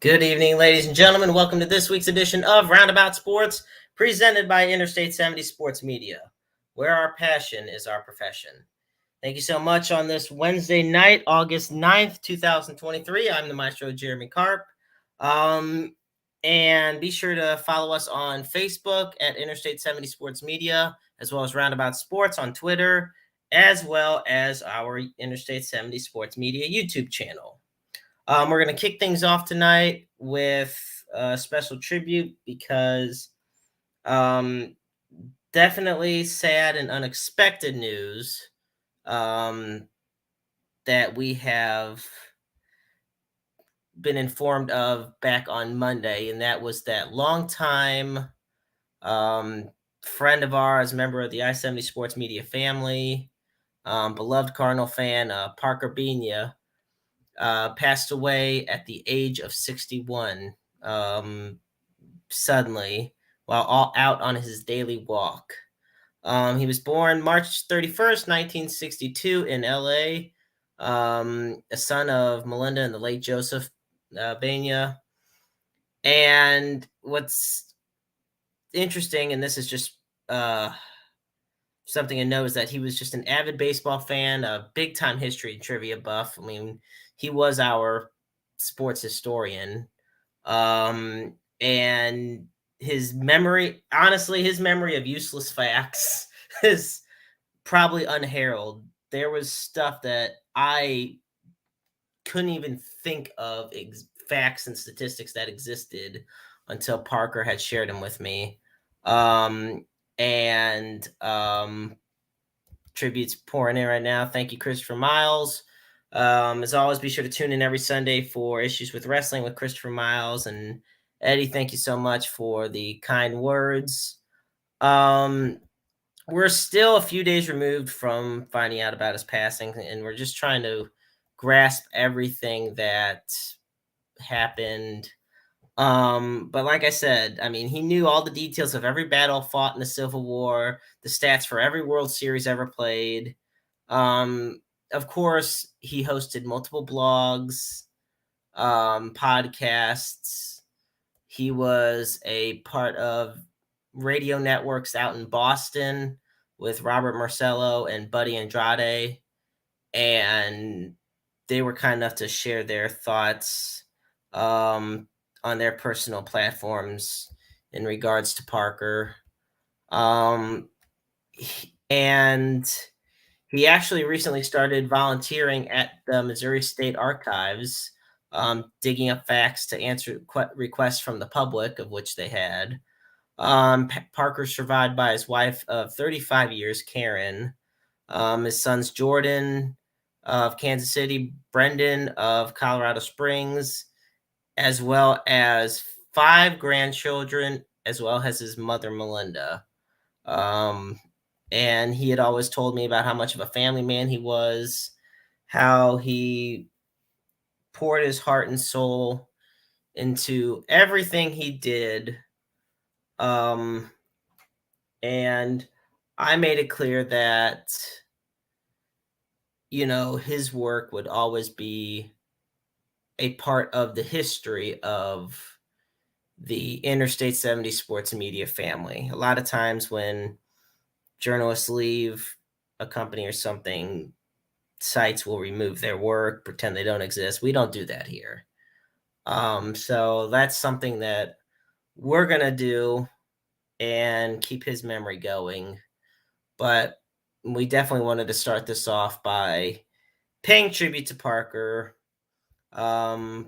Good evening, ladies and gentlemen. Welcome to this week's edition of Roundabout Sports, presented by Interstate 70 Sports Media, where our passion is our profession. Thank you so much on this Wednesday night, August 9th, 2023. I'm the maestro, Jeremy Karp. And be sure to follow us on Facebook at Interstate 70 Sports Media, as well as Roundabout Sports on Twitter, as well as our Interstate 70 Sports Media YouTube channel. We're going to kick things off tonight with a special tribute because definitely sad and unexpected news that we have been informed of back on Monday, and that was that longtime friend of ours, member of the I-70 Sports Media family, beloved Cardinal fan, Parker Bena, passed away at the age of 61 suddenly while out on his daily walk. He was born March 31st, 1962 in L.A., a son of Melinda and the late Joseph Bena. And what's interesting, and this is just something to know, is that he was just an avid baseball fan, a big-time history and trivia buff. I mean, he was our sports historian. And his memory of useless facts is probably unheralded. There was stuff that I couldn't even think of facts and statistics that existed until Parker had shared them with me. Tributes pouring in right now. Thank you, Christopher Miles. As always, be sure to tune in every Sunday for Issues with Wrestling with Christopher Miles. And Eddie, thank you so much for the kind words. We're still a few days removed from finding out about his passing, and we're just trying to grasp everything that happened. But like I said, I mean, he knew all the details of every battle fought in the Civil War, the stats for every World Series ever played. Of course, he hosted multiple blogs, podcasts. He was a part of radio networks out in Boston with Robert Marcello and Buddy Andrade, and they were kind enough to share their thoughts on their personal platforms in regards to Parker. And he actually recently started volunteering at the Missouri State Archives, digging up facts to answer requests from the public, of which they had. Parker's survived by his wife of 35 years, Karen, his sons Jordan of Kansas City, Brendan of Colorado Springs, as well as 5 grandchildren, as well as his mother, Melinda. And he had always told me about how much of a family man he was, how he poured his heart and soul into everything he did. And I made it clear that, you know, his work would always be a part of the history of the Interstate 70 Sports Media family. A lot of times when journalists leave a company or something, sites will remove their work, pretend they don't exist. We don't do that here. So that's something that we're going to do and keep his memory going. But we definitely wanted to start this off by paying tribute to Parker. For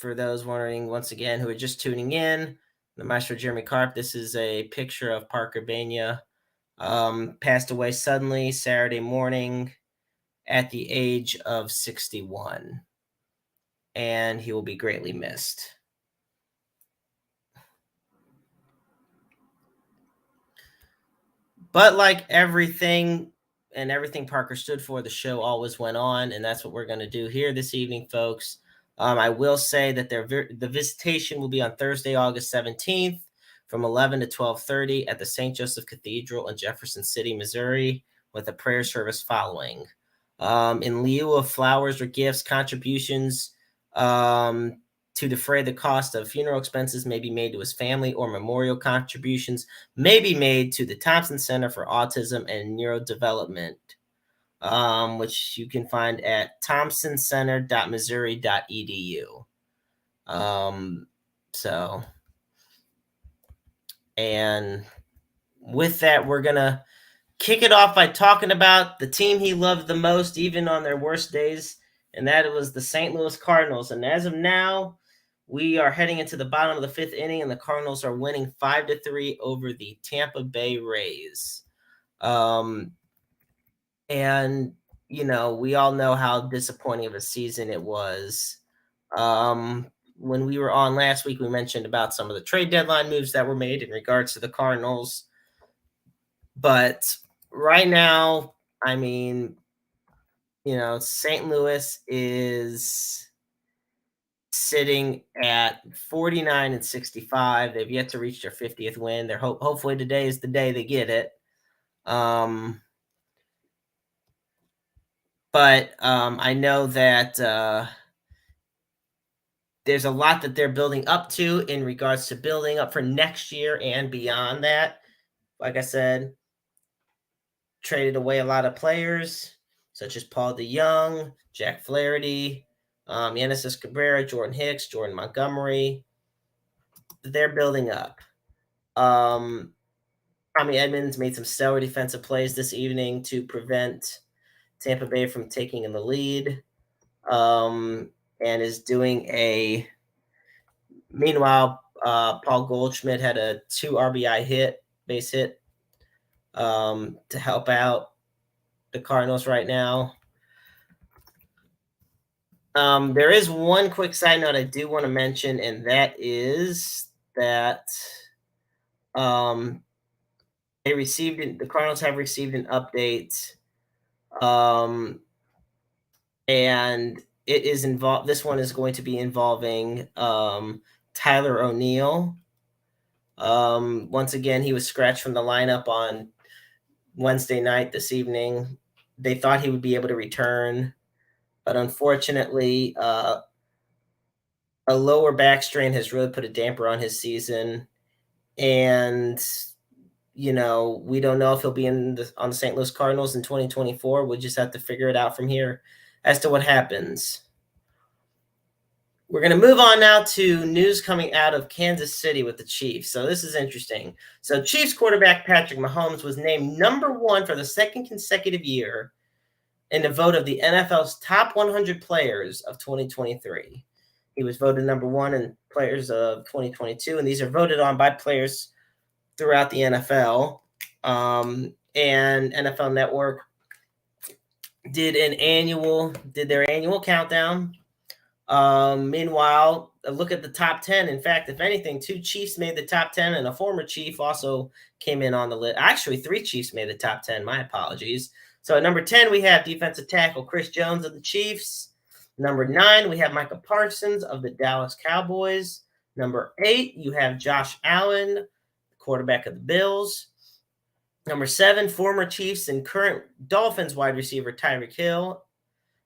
those wondering, once again, who are just tuning in, the maestro Jeremy Karp, this is a picture of Parker Bena. Passed away suddenly Saturday morning at the age of 61. And he will be greatly missed. But like everything Parker stood for, the show always went on, and that's what we're going to do here this evening, folks. I will say that the visitation will be on Thursday, August 17th from 11 to 12:30 at the St. Joseph Cathedral in Jefferson City, Missouri, with a prayer service following. In lieu of flowers or gifts, contributions to to defray the cost of funeral expenses may be made to his family, or memorial contributions may be made to the Thompson Center for Autism and Neurodevelopment, which you can find at thompsoncenter.missouri.edu. So, and with that, we're going to kick it off by talking about the team he loved the most, even on their worst days, and that was the St. Louis Cardinals. And as of now, we are heading into the bottom of the fifth inning, and the Cardinals are winning 5-3 over the Tampa Bay Rays. And, you know, we all know how disappointing of a season it was. When we were on last week, we mentioned about some of the trade deadline moves that were made in regards to the Cardinals. But right now, I mean, you know, St. Louis is sitting at 49-65. They've yet to reach their 50th win. They're hopefully today is the day they get it. But I know that there's a lot that they're building up to in regards to building up for next year and beyond that. Like I said, traded away a lot of players, such as Paul DeYoung, Jack Flaherty, Yanis Cabrera, Jordan Hicks, Jordan Montgomery. They're building up. Tommy Edmonds made some stellar defensive plays this evening to prevent Tampa Bay from taking in the lead, and is doing a – meanwhile, Paul Goldschmidt had a 2 RBI base hit, to help out the Cardinals right now. There is one quick side note I do want to mention, and that is that the Cardinals have received an update, and it is involved. This one is going to be involving Tyler O'Neill. Once again, he was scratched from the lineup on Wednesday night this evening. They thought he would be able to return, but unfortunately, a lower back strain has really put a damper on his season. And, you know, we don't know if he'll be on the St. Louis Cardinals in 2024. We'll just have to figure it out from here as to what happens. We're going to move on now to news coming out of Kansas City with the Chiefs. So this is interesting. So Chiefs quarterback Patrick Mahomes was named number 1 for the second consecutive year in the vote of the NFL's top 100 players of 2023. He was voted number 1 in players of 2022, and these are voted on by players throughout the NFL. And NFL Network did their annual countdown. Meanwhile, a look at the top 10. In fact, if anything, 2 Chiefs made the top 10, and a former Chief also came in on the list. Actually, 3 Chiefs made the top 10. My apologies. So at number 10, we have defensive tackle Chris Jones of the Chiefs. Number 9, we have Micah Parsons of the Dallas Cowboys. Number 8, you have Josh Allen, quarterback of the Bills. Number 7, former Chiefs and current Dolphins wide receiver Tyreek Hill.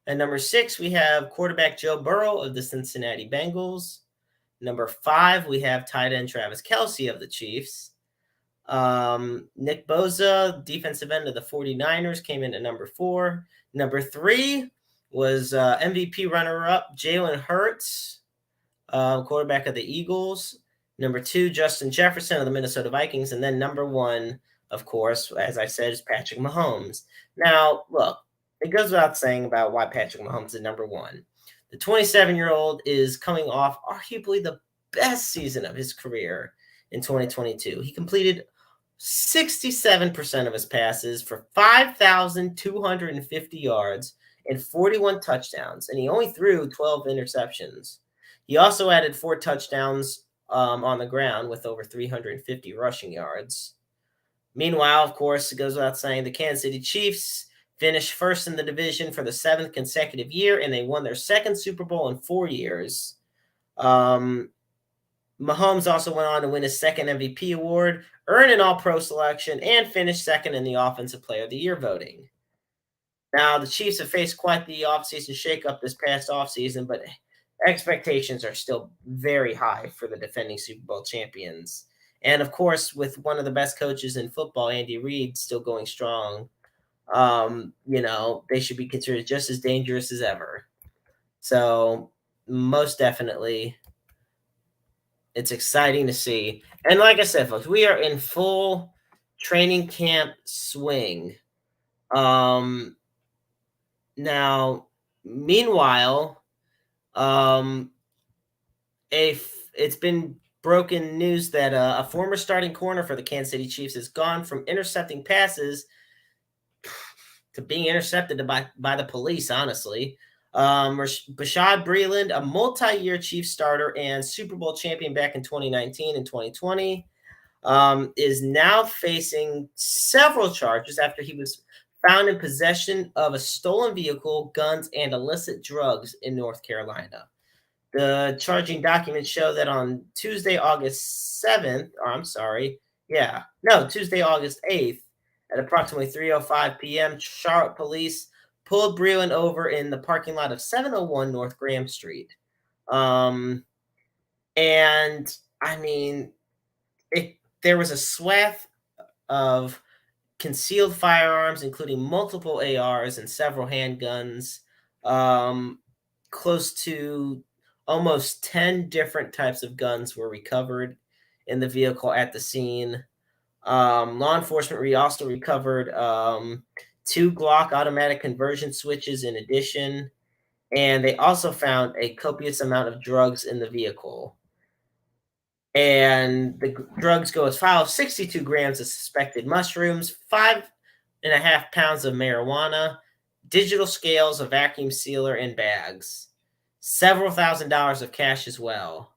And number 6, we have quarterback Joe Burrow of the Cincinnati Bengals. Number 5, we have tight end Travis Kelce of the Chiefs. Nick Bosa, defensive end of the 49ers, came in at number 4. Number 3 was MVP runner-up Jalen Hurts, quarterback of the Eagles. Number 2, Justin Jefferson of the Minnesota Vikings. And then number 1, of course, as I said, is Patrick Mahomes. Now, look, it goes without saying about why Patrick Mahomes is number 1. The 27-year-old is coming off arguably the best season of his career in 2022. He completed 67% of his passes for 5,250 yards and 41 touchdowns, and he only threw 12 interceptions. He also added 4 touchdowns on the ground with over 350 rushing yards. Meanwhile, of course, it goes without saying, the Kansas City Chiefs finished first in the division for the 7th consecutive year, and they won their 2nd Super Bowl in 4 years. Mahomes also went on to win his 2nd MVP award, earn an All-Pro selection, and finish 2nd in the Offensive Player of the Year voting. Now, the Chiefs have faced quite the offseason shakeup this past offseason, but expectations are still very high for the defending Super Bowl champions. And of course, with one of the best coaches in football, Andy Reid, still going strong, they should be considered just as dangerous as ever. So, most definitely, it's exciting to see. And like I said, folks, we are in full training camp swing. Um, Now, meanwhile, um, it's been broken news that a former starting corner for the Kansas City Chiefs has gone from intercepting passes to being intercepted by the police, honestly. Bashad Breeland, a multi-year Chiefs starter and Super Bowl champion back in 2019 and 2020, is now facing several charges after he was found in possession of a stolen vehicle, guns, and illicit drugs in North Carolina. The charging documents show that on Tuesday, August 7th, or I'm sorry, Tuesday, August 8th, at approximately 3:05 p.m., Charlotte police pulled Breland over in the parking lot of 701 North Graham Street. And I mean, there was a swath of concealed firearms, including multiple ARs and several handguns, close to almost 10 different types of guns were recovered in the vehicle at the scene. Law enforcement also recovered 2 Glock automatic conversion switches in addition, and they also found a copious amount of drugs in the vehicle. And the drugs go as follows: 62 grams of suspected mushrooms, 5.5 pounds of marijuana, digital scales, a vacuum sealer, and bags. Several $1,000s of cash as well.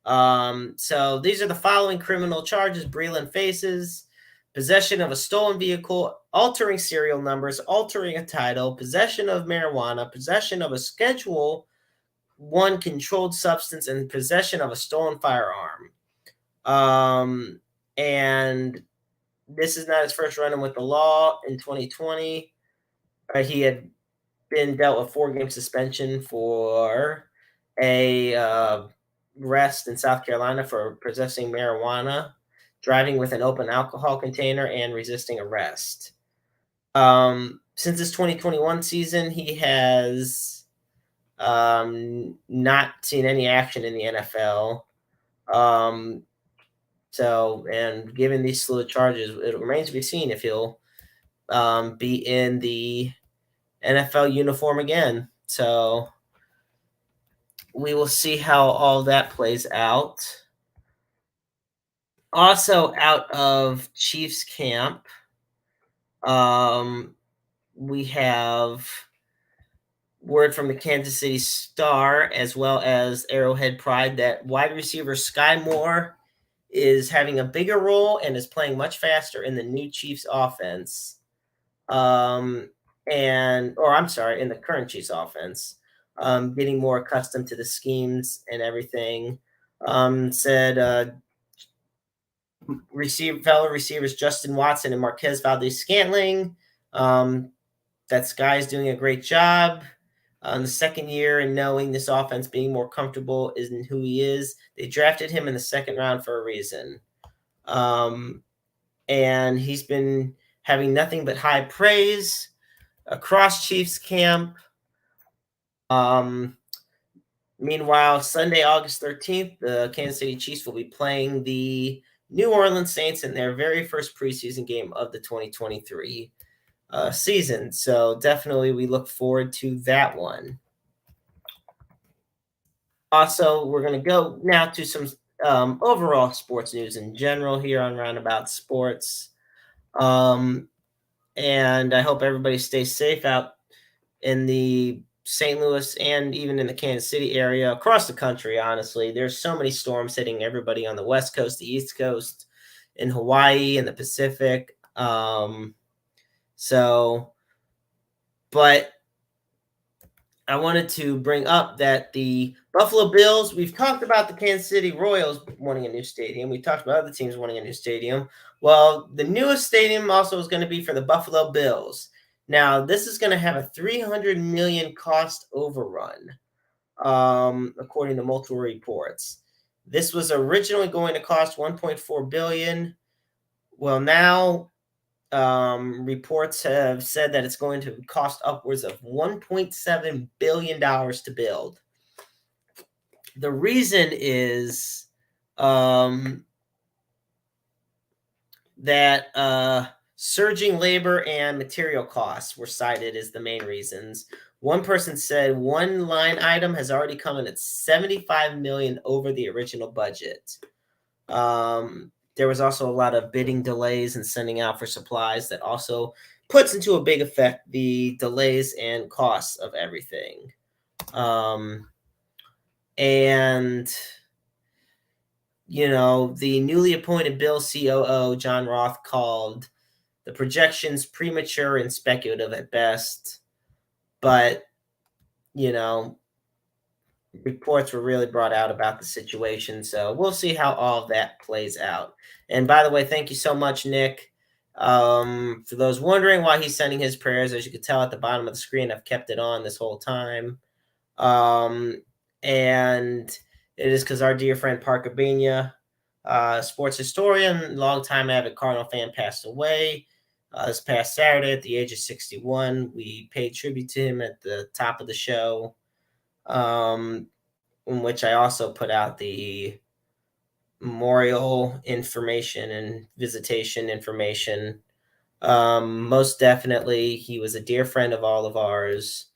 So these are the following criminal charges Breland faces: possession of a stolen vehicle, altering serial numbers, altering a title, possession of marijuana, possession of a Schedule I controlled substance, and possession of a stolen firearm. And this is not his first run-in with the law. In 2020, he had been dealt a 4-game suspension for a arrest in South Carolina for possessing marijuana, driving with an open alcohol container, and resisting arrest. Since his 2021 season, he has not seen any action in the NFL. And given these slew of charges, it remains to be seen if he'll be in the NFL uniform again. So we will see how all that plays out. Also, out of Chiefs camp, we have word from the Kansas City Star as well as Arrowhead Pride that wide receiver Sky Moore is having a bigger role and is playing much faster in the new Chiefs offense. In the current Chiefs offense, getting more accustomed to the schemes and everything. Said fellow receivers Justin Watson and Marquez Valdez-Scantling, that Sky is doing a great job. The second year and knowing this offense being more comfortable isn't who he is. They drafted him in the second round for a reason. And he's been having nothing but high praise across Chiefs camp. Meanwhile, Sunday, August 13th, the Kansas City Chiefs will be playing the New Orleans Saints in their very first preseason game of the 2023 season. So definitely we look forward to that one. Also, we're going to go now to some overall sports news in general here on Roundabout Sports. And I hope everybody stays safe out in the St. Louis and even in the Kansas City area, across the country, honestly. There's so many storms hitting everybody on the West Coast, the East Coast, in Hawaii, and the Pacific. But I wanted to bring up that the Buffalo Bills, we've talked about the Kansas City Royals wanting a new stadium. We've talked about other teams wanting a new stadium. Well, the newest stadium also is going to be for the Buffalo Bills. Now, this is going to have a $300 million cost overrun. according to multiple reports. This was originally going to cost 1.4 billion. Well, now reports have said that it's going to cost upwards of $1.7 billion to build. The reason is that surging labor and material costs were cited as the main reasons. One person said one line item has already come in at 75 million over the original budget. There was also a lot of bidding delays and sending out for supplies that also puts into a big effect the delays and costs of everything. And the newly appointed Bill COO, John Roth, called the projections premature and speculative at best. But, reports were really brought out about the situation. So we'll see how all of that plays out. And by the way, thank you so much, Nick. For those wondering why he's sending his prayers, as you can tell at the bottom of the screen, I've kept it on this whole time. And it is because our dear friend Parker Bena, sports historian, longtime avid Cardinal fan, passed away this past Saturday at the age of 61. We paid tribute to him at the top of the show, in which I also put out the memorial information and visitation information. Most definitely, he was a dear friend of all of ours,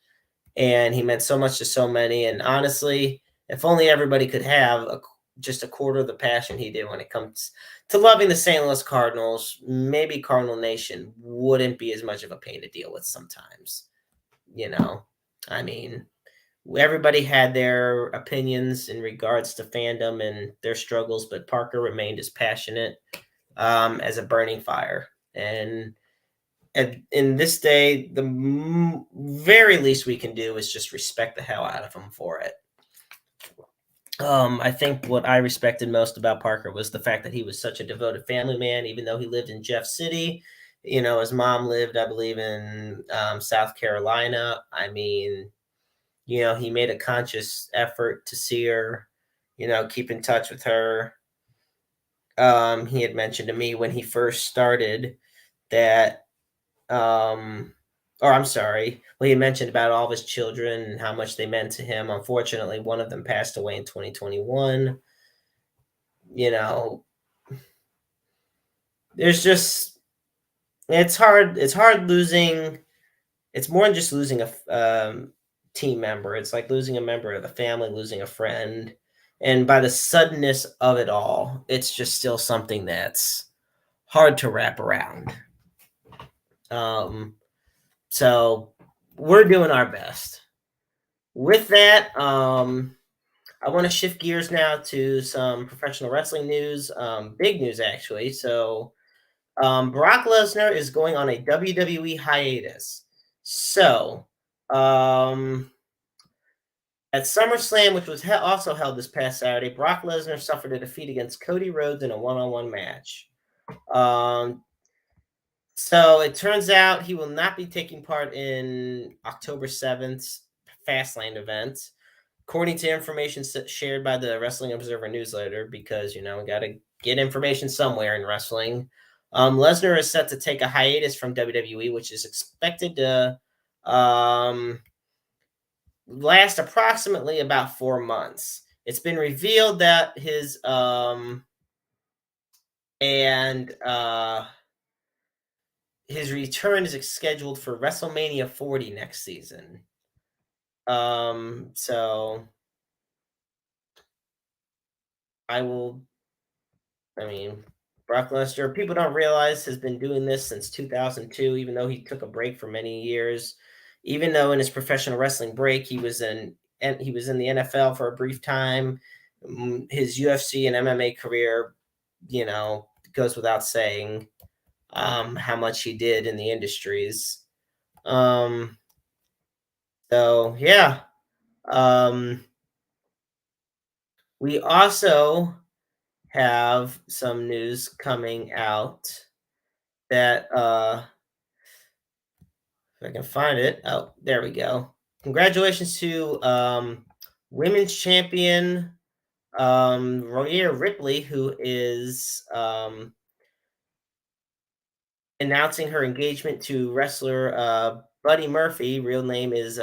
and he meant so much to so many. And honestly, if only everybody could have just a quarter of the passion he did when it comes to loving the St. Louis Cardinals, maybe Cardinal Nation wouldn't be as much of a pain to deal with sometimes. I mean, everybody had their opinions in regards to fandom and their struggles, but Parker remained as passionate as a burning fire. And in this day, the very least we can do is just respect the hell out of him for it. I think what I respected most about Parker was the fact that he was such a devoted family man, even though he lived in Jeff City. His mom lived, I believe, in South Carolina. I mean, he made a conscious effort to see her, keep in touch with her. He had mentioned to me when he first started that, or I'm sorry, well, he mentioned about all of his children and how much they meant to him. Unfortunately, one of them passed away in 2021. There's just, it's hard losing. It's more than just losing a team member. It's like losing a member of the family, losing a friend. And by the suddenness of it all, it's just still something that's hard to wrap around. So we're doing our best. With that, I want to shift gears now to some professional wrestling news, big news actually. So Brock Lesnar is going on a WWE hiatus. So at SummerSlam, which was also held this past Saturday, Brock Lesnar suffered a defeat against Cody Rhodes in a one-on-one match. So it turns out he will not be taking part in October 7th Fastlane event, according to information shared by the Wrestling Observer newsletter, because, we got to get information somewhere in wrestling. Lesnar is set to take a hiatus from WWE, which is expected to last approximately about 4 months. It's been revealed that his his return is scheduled for WrestleMania 40 next season. So Brock Lesnar, people don't realize, has been doing this since 2002, even though he took a break for many years. Even though in his professional wrestling break, he was in the NFL for a brief time. His UFC and MMA career, goes without saying how much he did in the industries. So yeah. We also have some news coming out that if I can find it. Oh, there we go. Congratulations to women's champion Rhea Ripley, who is announcing her engagement to wrestler Buddy Murphy. Real name is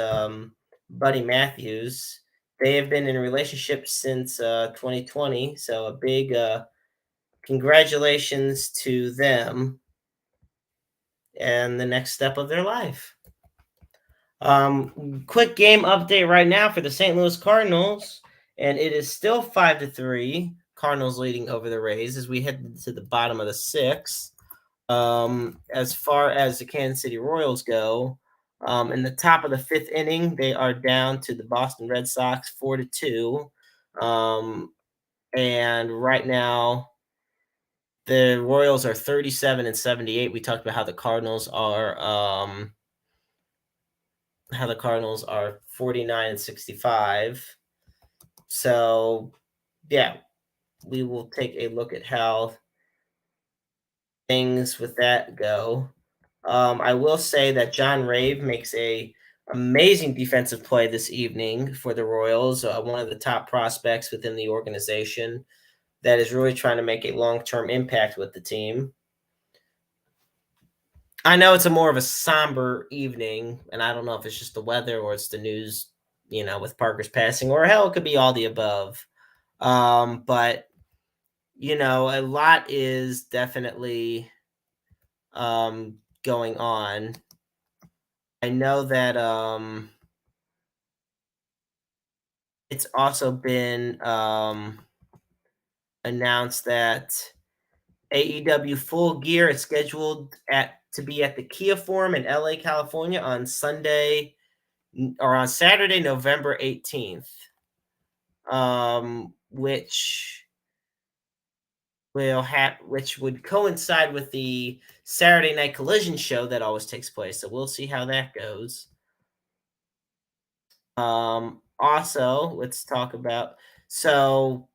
Buddy Matthews. They have been in a relationship since 2020, so a big congratulations to them and the next step of their life. Quick game update right now for the St. Louis Cardinals, and it is still 5-3. Cardinals leading over the Rays as we head to the bottom of the sixth. As far as the Kansas City Royals go, in the top of the fifth inning, they are down to the Boston Red Sox 4-2. And right now, the Royals are 37-78. We talked about how the Cardinals are 49-65. So, yeah, we will take a look at how things with that go. I will say that John Rave makes a amazing defensive play this evening for the Royals, one of the top prospects within the organization that is really trying to make a long-term impact with the team. I know it's a more of a somber evening, and I don't know if it's just the weather or it's the news, with Parker's passing, or hell, it could be all the above. But a lot is definitely going on. I know that it's also been announced that AEW Full Gear is scheduled to be at the Kia Forum in LA, California on Saturday, November 18th, which would coincide with the Saturday Night Collision show that always takes place. So we'll see how that goes. Also, let's talk about, so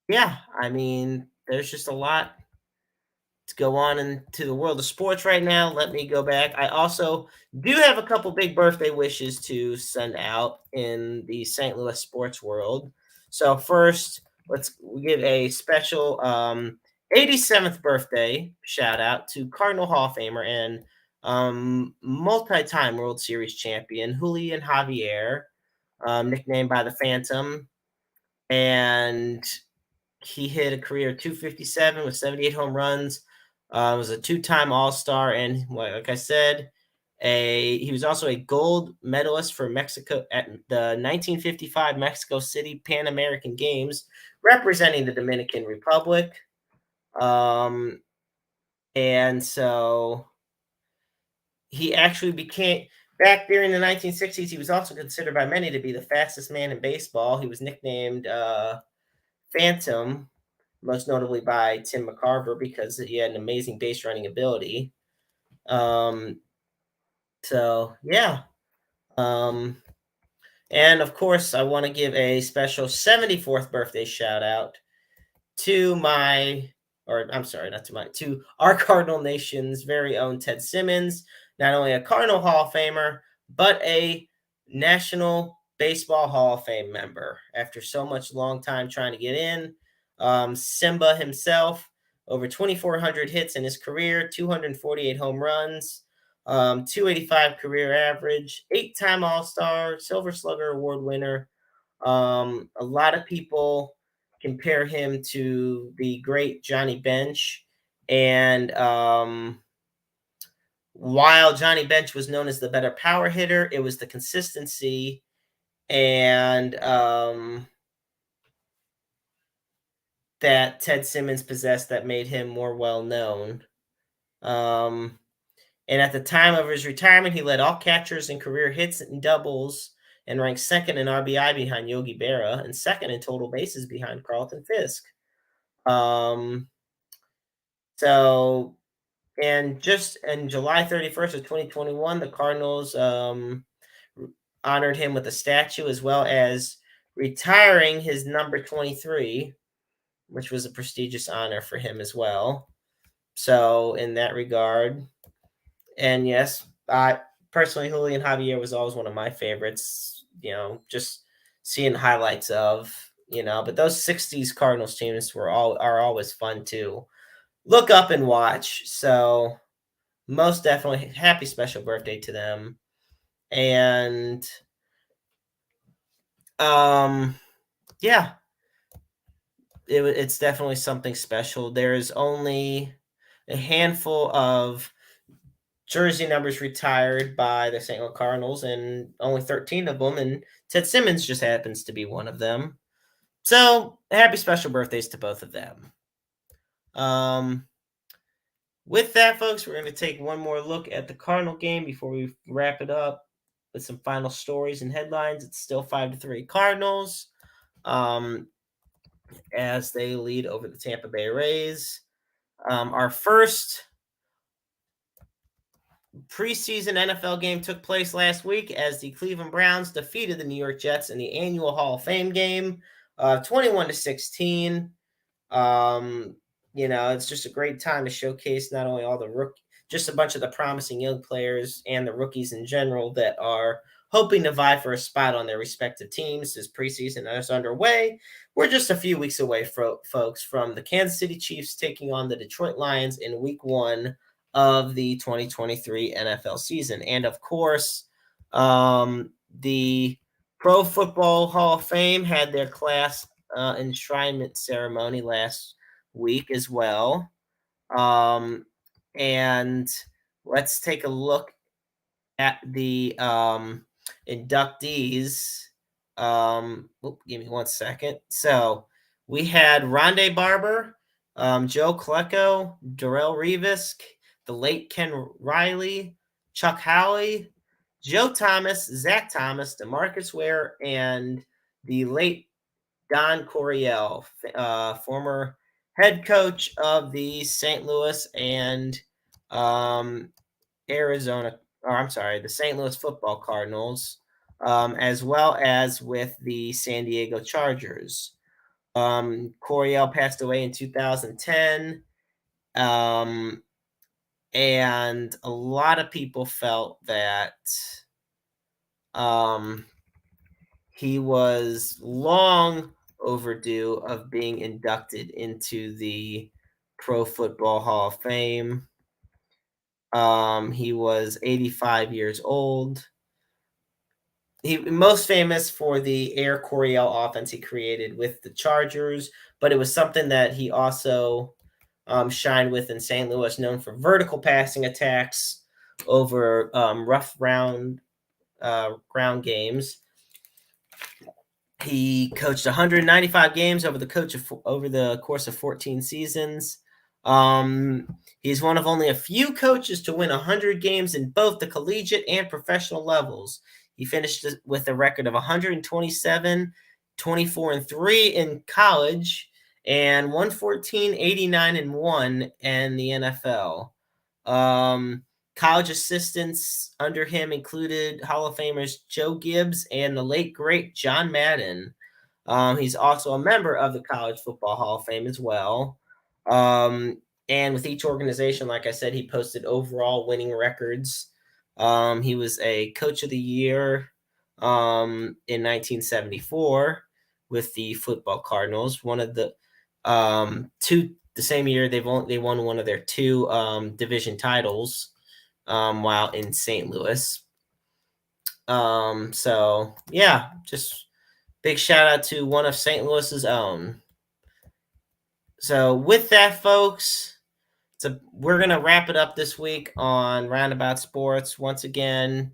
yeah, I mean, there's just a lot to go on into the world of sports right now. Let me go back. I also do have a couple big birthday wishes to send out in the St. Louis sports world. So first, let's give a special 87th birthday shout out to Cardinal Hall of Famer and multi-time World Series champion Julian Javier, nicknamed by the Phantom, and he hit a career 257 with 78 home runs. Was a two-time All-Star, and like I said, he was also a gold medalist for Mexico at the 1955 Mexico City Pan American Games, representing the Dominican Republic. And so he actually became, back during the 1960s, he was also considered by many to be the fastest man in baseball. He was nicknamed Phantom, most notably by Tim McCarver, because he had an amazing base running ability. So yeah. And of course, I want to give a special 74th birthday shout out to to our Cardinal Nation's very own Ted Simmons, not only a Cardinal Hall of Famer, but a National Baseball Hall of Fame member. After so much long time trying to get in, Simba himself, over 2,400 hits in his career, 248 home runs, 285 career average, 8-time All-Star, Silver Slugger Award winner. A lot of people compare him to the great Johnny Bench. And while Johnny Bench was known as the better power hitter, it was the consistency and that Ted Simmons possessed that made him more well known. And at the time of his retirement, he led all catchers in career hits and doubles and ranked second in RBI behind Yogi Berra and second in total bases behind Carlton Fisk. So, and just in July 31st of 2021, the Cardinals honored him with a statue, as well as retiring his number 23, which was a prestigious honor for him as well. So in that regard, and yes, I personally, Julian Javier was always one of my favorites, just seeing highlights of, but those 60s Cardinals teams are always fun to look up and watch. So most definitely happy special birthday to them. And yeah, it's definitely something special. There's only a handful of jersey numbers retired by the St. Louis Cardinals, and only 13 of them, and Ted Simmons just happens to be one of them. So happy special birthdays to both of them. With that, folks, we're going to take one more look at the Cardinal game before we wrap it up with some final stories and headlines. It's still 5-3 Cardinals, as they lead over the Tampa Bay Rays. Our first preseason NFL game took place last week as the Cleveland Browns defeated the New York Jets in the annual Hall of Fame game, 21-16. It's just a great time to showcase not only all the just a bunch of the promising young players and the rookies in general that are hoping to vie for a spot on their respective teams as preseason is underway. We're just a few weeks away, folks, from the Kansas City Chiefs taking on the Detroit Lions in Week 1 of the 2023 NFL season. And of course, the Pro Football Hall of Fame had their class enshrinement ceremony last week as well. And let's take a look at the inductees. Give me 1 second. So we had Rondé Barber, Joe Klecko, Darrell Revis, the late Ken Riley, Chuck Howley, Joe Thomas, Zach Thomas, DeMarcus Ware, and the late Don Coryell, former head coach of the St. Louis and the St. Louis Football Cardinals, as well as with the San Diego Chargers. Coryell passed away in 2010, and a lot of people felt that he was long overdue of being inducted into the Pro Football Hall of Fame. He was 85 years old. He most famous for the Air Coryell offense he created with the Chargers, but it was something that he also shined with in St. Louis, known for vertical passing attacks over rough ground games. He coached 195 games over the course of 14 seasons. He's one of only a few coaches to win 100 games in both the collegiate and professional levels. He finished with a record of 127, 24-3 in college, and 114, 89-1 in the NFL. College assistants under him included Hall of Famers Joe Gibbs and the late, great John Madden. He's also a member of the College Football Hall of Fame as well. And with each organization, like I said, he posted overall winning records. He was a Coach of the Year in 1974 with the Football Cardinals. One of the the same year they won one of their two division titles while in St. Louis. So yeah, just big shout out to one of St. Louis's own. So with that, folks, we're going to wrap it up this week on Roundabout Sports. Once again,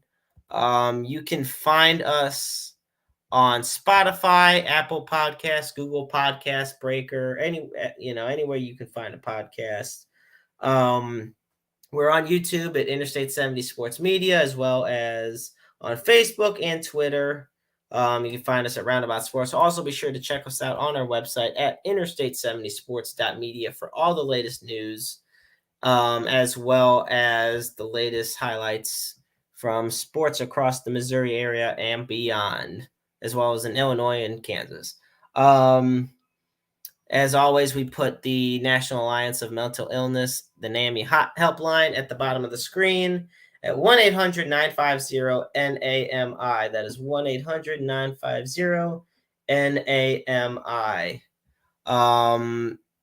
you can find us on Spotify, Apple Podcasts, Google Podcasts, Breaker, anywhere you can find a podcast. We're on YouTube at Interstate 70 Sports Media, as well as on Facebook and Twitter. You can find us at Roundabout Sports. Also, be sure to check us out on our website at interstate70sports.media for all the latest news, as well as the latest highlights from sports across the Missouri area and beyond, as well as in Illinois and Kansas. As always, we put the National Alliance of Mental Illness, the NAMI helpline, at the bottom of the screen, at 1-800-950-NAMI. That is 1-800-950-NAMI.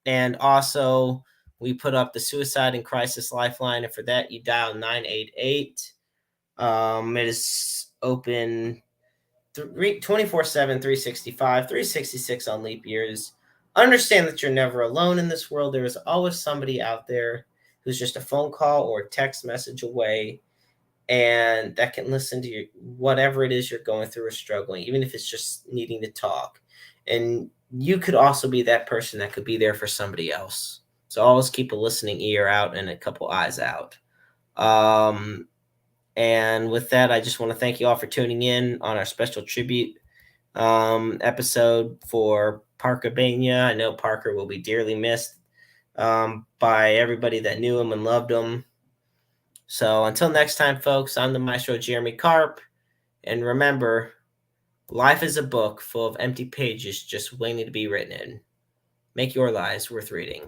And also, we put up the Suicide and Crisis Lifeline, and for that, you dial 988. It is open 24/7, 365, 366 on leap years. Understand that you're never alone in this world. There is always somebody out there who's just a phone call or text message away, and that can listen to whatever it is you're going through or struggling, even if it's just needing to talk. And you could also be that person that could be there for somebody else. So always keep a listening ear out and a couple eyes out. And with that, I just want to thank you all for tuning in on our special tribute episode for Parker Bena. I know Parker will be dearly missed by everybody that knew him and loved him. So until next time, folks, I'm the maestro Jeremy Karp. And remember, life is a book full of empty pages just waiting to be written in. Make your lives worth reading.